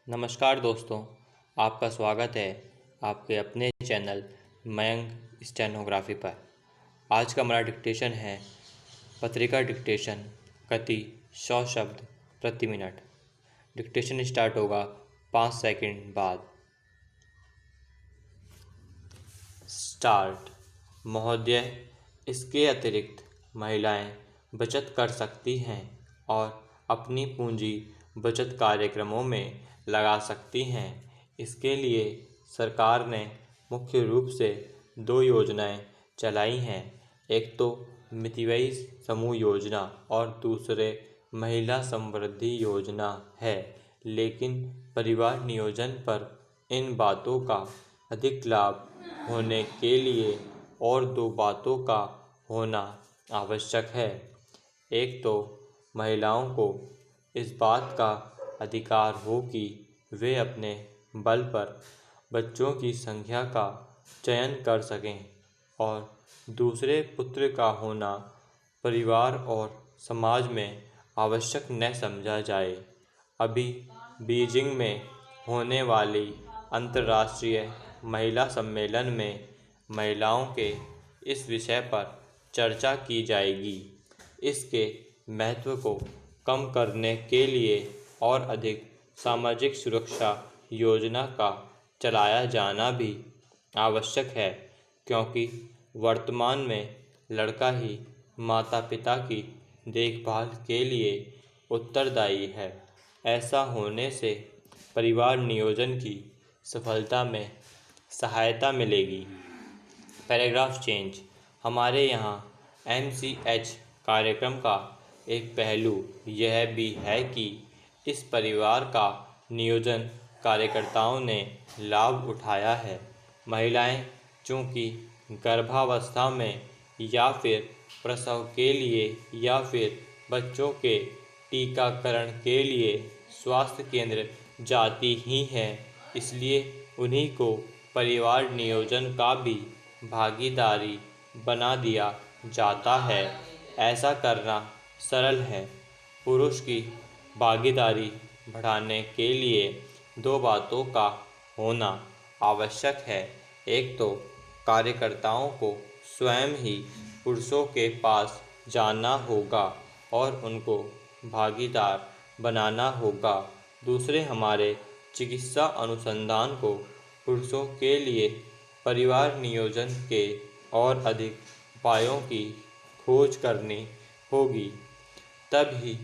नमस्कार दोस्तों, आपका स्वागत है आपके अपने चैनल मयंक स्टेनोग्राफी पर। आज का हमारा डिक्टेशन है पत्रिका डिक्टेशन गति 100 शब्द प्रति मिनट। डिक्टेशन स्टार्ट होगा 5 सेकंड बाद। स्टार्ट। महोदय, इसके अतिरिक्त महिलाएं बचत कर सकती हैं और अपनी पूंजी बचत कार्यक्रमों में लगा सकती हैं। इसके लिए सरकार ने मुख्य रूप से 2 योजनाएं चलाई हैं। एक तो मितव्ययी समूह योजना और दूसरे महिला समृद्धि योजना है। लेकिन परिवार नियोजन पर इन बातों का अधिक लाभ होने के लिए और 2 बातों का होना आवश्यक है। एक तो महिलाओं को इस बात का अधिकार हो कि वे अपने बल पर बच्चों की संख्या का चयन कर सकें और दूसरे पुत्र का होना परिवार और समाज में आवश्यक न समझा जाए। अभी बीजिंग में होने वाली अंतर्राष्ट्रीय महिला सम्मेलन में महिलाओं के इस विषय पर चर्चा की जाएगी। इसके महत्व को कम करने के लिए और अधिक सामाजिक सुरक्षा योजना का चलाया जाना भी आवश्यक है, क्योंकि वर्तमान में लड़का ही माता पिता की देखभाल के लिए उत्तरदायी है। ऐसा होने से परिवार नियोजन की सफलता में सहायता मिलेगी। Paragraph change. हमारे यहाँ MCH कार्यक्रम का एक पहलू यह भी है कि इस परिवार का नियोजन कार्यकर्ताओं ने लाभ उठाया है। महिलाएं चूँकि गर्भावस्था में या फिर प्रसव के लिए या फिर बच्चों के टीकाकरण के लिए स्वास्थ्य केंद्र जाती ही हैं, इसलिए उन्हीं को परिवार नियोजन का भी भागीदारी बना दिया जाता है। ऐसा करना सरल है। पुरुष की भागीदारी बढ़ाने के लिए 2 बातों का होना आवश्यक है। एक तो कार्यकर्ताओं को स्वयं ही पुरुषों के पास जाना होगा और उनको भागीदार बनाना होगा। दूसरे, हमारे चिकित्सा अनुसंधान को पुरुषों के लिए परिवार नियोजन के और अधिक उपायों की खोज करनी होगी, तभी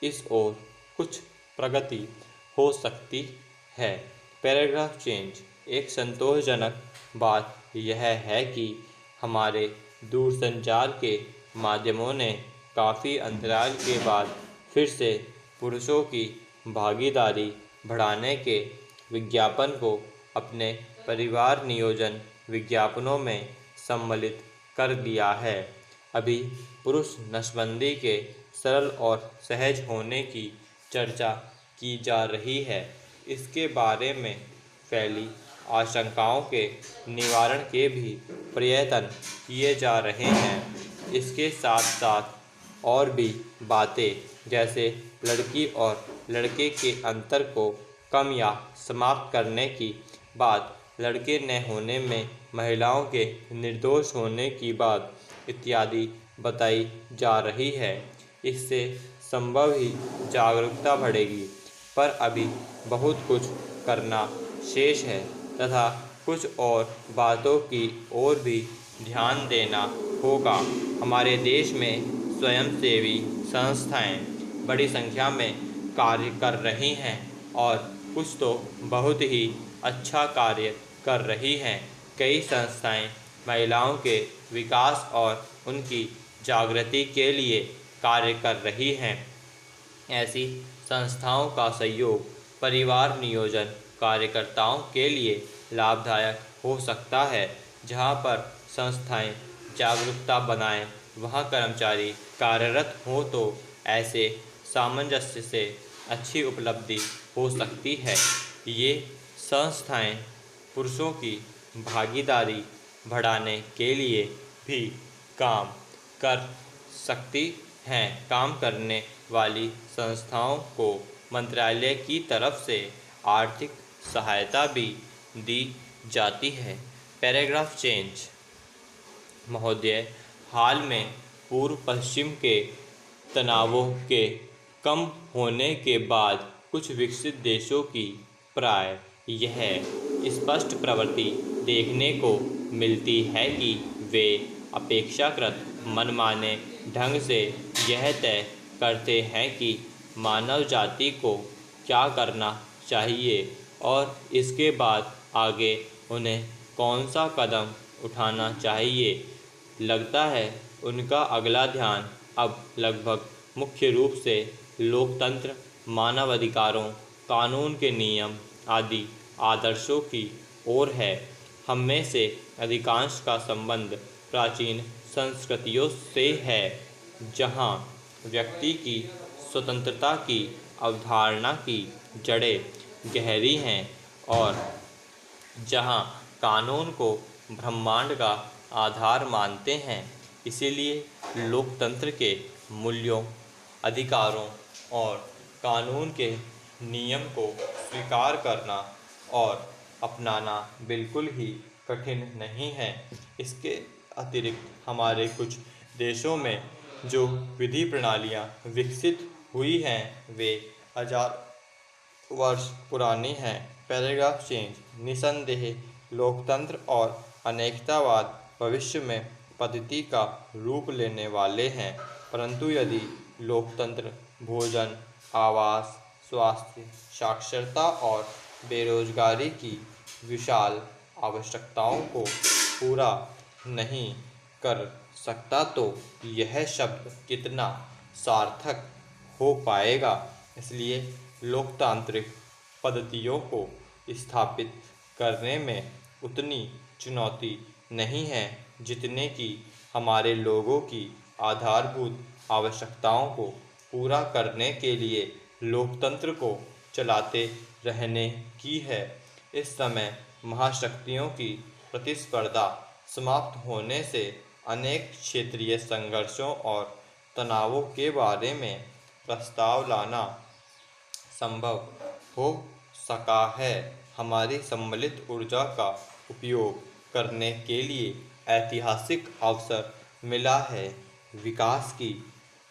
इस ओर कुछ प्रगति हो सकती है। Paragraph change. एक संतोषजनक बात यह है कि हमारे दूरसंचार के माध्यमों ने काफ़ी अंतराल के बाद फिर से पुरुषों की भागीदारी बढ़ाने के विज्ञापन को अपने परिवार नियोजन विज्ञापनों में सम्मिलित कर दिया है। अभी पुरुष नसबंदी के सरल और सहज होने की चर्चा की जा रही है। इसके बारे में फैली आशंकाओं के निवारण के भी प्रयत्न किए जा रहे हैं। इसके साथ साथ और भी बातें, जैसे लड़की और लड़के के अंतर को कम या समाप्त करने की बात, लड़के न होने में महिलाओं के निर्दोष होने की बात इत्यादि बताई जा रही है। इससे संभव ही जागरूकता बढ़ेगी, पर अभी बहुत कुछ करना शेष है तथा कुछ और बातों की ओर भी ध्यान देना होगा। हमारे देश में स्वयंसेवी संस्थाएं बड़ी संख्या में कार्य कर रही हैं और कुछ तो बहुत ही अच्छा कार्य कर रही हैं। कई संस्थाएं महिलाओं के विकास और उनकी जागृति के लिए कार्य कर रही हैं। ऐसी संस्थाओं का सहयोग परिवार नियोजन कार्यकर्ताओं के लिए लाभदायक हो सकता है। जहां पर संस्थाएं जागरूकता बनाएं, वहां कर्मचारी कार्यरत हों तो ऐसे सामंजस्य से अच्छी उपलब्धि हो सकती है। ये संस्थाएं पुरुषों की भागीदारी बढ़ाने के लिए भी काम कर सकती हैं। काम करने वाली संस्थाओं को मंत्रालय की तरफ से आर्थिक सहायता भी दी जाती है। Paragraph change. महोदय, हाल में पूर्व पश्चिम के तनावों के कम होने के बाद कुछ विकसित देशों की प्राय यह स्पष्ट प्रवृत्ति देखने को मिलती है कि वे अपेक्षाकृत मनमाने ढंग से यह तय करते हैं कि मानव जाति को क्या करना चाहिए और इसके बाद आगे उन्हें कौन सा कदम उठाना चाहिए। लगता है उनका अगला ध्यान अब लगभग मुख्य रूप से लोकतंत्र, मानवाधिकारों, कानून के नियम आदि आदर्शों की ओर है। हम में से अधिकांश का संबंध प्राचीन संस्कृतियों से है, जहाँ व्यक्ति की स्वतंत्रता की अवधारणा की जड़ें गहरी हैं और जहाँ कानून को ब्रह्मांड का आधार मानते हैं। इसीलिए लोकतंत्र के मूल्यों, अधिकारों और कानून के नियम को स्वीकार करना और अपनाना बिल्कुल ही कठिन नहीं है। इसके अतिरिक्त हमारे कुछ देशों में जो विधि प्रणालियाँ विकसित हुई हैं वे हजार वर्ष पुरानी हैं। Paragraph change. निसंदेह लोकतंत्र और अनेकतावाद भविष्य में पद्धति का रूप लेने वाले हैं, परंतु यदि लोकतंत्र भोजन, आवास, स्वास्थ्य, साक्षरता और बेरोजगारी की विशाल आवश्यकताओं को पूरा नहीं कर सकता तो यह शब्द कितना सार्थक हो पाएगा। इसलिए लोकतांत्रिक पद्धतियों को स्थापित करने में उतनी चुनौती नहीं है जितने कि हमारे लोगों की आधारभूत आवश्यकताओं को पूरा करने के लिए लोकतंत्र को चलाते रहने की है। इस समय महाशक्तियों की प्रतिस्पर्धा समाप्त होने से अनेक क्षेत्रीय संघर्षों और तनावों के बारे में प्रस्ताव लाना संभव हो सका है। हमारी सम्मिलित ऊर्जा का उपयोग करने के लिए ऐतिहासिक अवसर मिला है। विकास की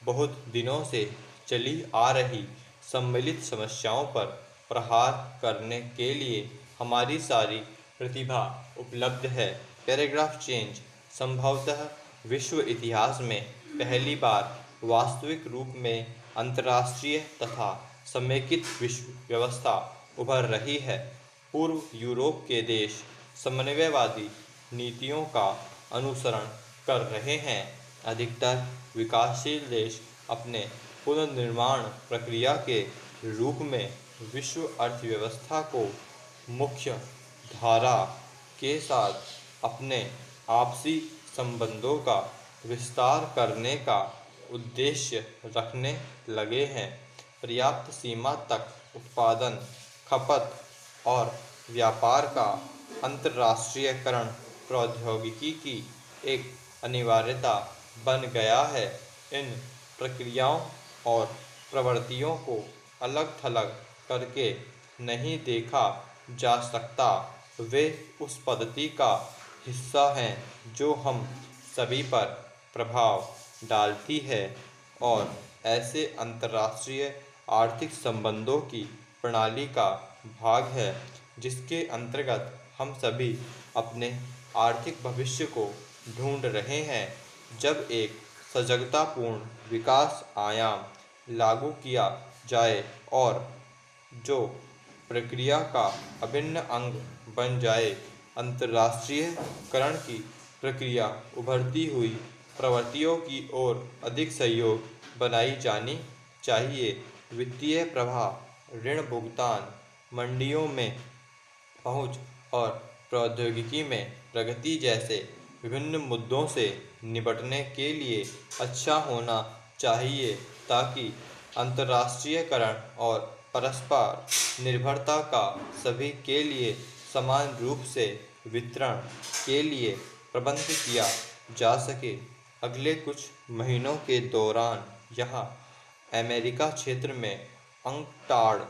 बहुत दिनों से चली आ रही सम्मिलित समस्याओं पर प्रहार करने के लिए हमारी सारी प्रतिभा उपलब्ध है। Paragraph change. संभवतः विश्व इतिहास में पहली बार वास्तविक रूप में अंतर्राष्ट्रीय तथा समेकित विश्व व्यवस्था उभर रही है। पूर्व यूरोप के देश समन्वयवादी नीतियों का अनुसरण कर रहे हैं। अधिकतर विकासशील देश अपने पुनर्निर्माण प्रक्रिया के रूप में विश्व अर्थव्यवस्था को मुख्य धारा के साथ अपने आपसी संबंधों का विस्तार करने का उद्देश्य रखने लगे हैं। पर्याप्त सीमा तक उत्पादन, खपत और व्यापार का अंतर्राष्ट्रीयकरण प्रौद्योगिकी की एक अनिवार्यता बन गया है। इन प्रक्रियाओं और प्रवृत्तियों को अलग थलग करके नहीं देखा जा सकता। वे उस पद्धति का हिस्सा हैं जो हम सभी पर प्रभाव डालती है और ऐसे अंतर्राष्ट्रीय आर्थिक संबंधों की प्रणाली का भाग है जिसके अंतर्गत हम सभी अपने आर्थिक भविष्य को ढूंढ रहे हैं। जब एक सजगतापूर्ण विकास आयाम लागू किया जाए और जो प्रक्रिया का अभिन्न अंग बन जाए, अंतर्राष्ट्रीयकरण की प्रक्रिया उभरती हुई प्रवृत्तियों की ओर अधिक सहयोग बनाई जानी चाहिए। वित्तीय प्रवाह, ऋण भुगतान, मंडियों में पहुंच और प्रौद्योगिकी में प्रगति जैसे विभिन्न मुद्दों से निपटने के लिए अच्छा होना चाहिए ताकि अंतर्राष्ट्रीयकरण और परस्पर निर्भरता का सभी के लिए समान रूप से वितरण के लिए प्रबंध किया जा सके। अगले कुछ महीनों के दौरान यहाँ अमेरिका क्षेत्र में अंकटाड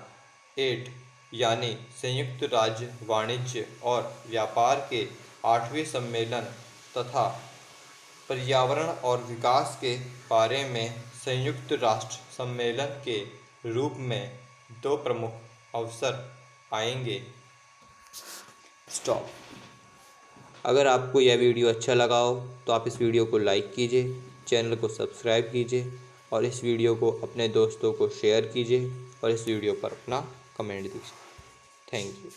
8 यानी संयुक्त राज्य वाणिज्य और व्यापार के 8वें सम्मेलन तथा पर्यावरण और विकास के बारे में संयुक्त राष्ट्र सम्मेलन के रूप में 2 प्रमुख अवसर आएंगे। स्टॉप। अगर आपको यह वीडियो अच्छा लगा हो तो आप इस वीडियो को लाइक कीजिए, चैनल को सब्सक्राइब कीजिए और इस वीडियो को अपने दोस्तों को शेयर कीजिए और इस वीडियो पर अपना कमेंट दीजिए। Thank you.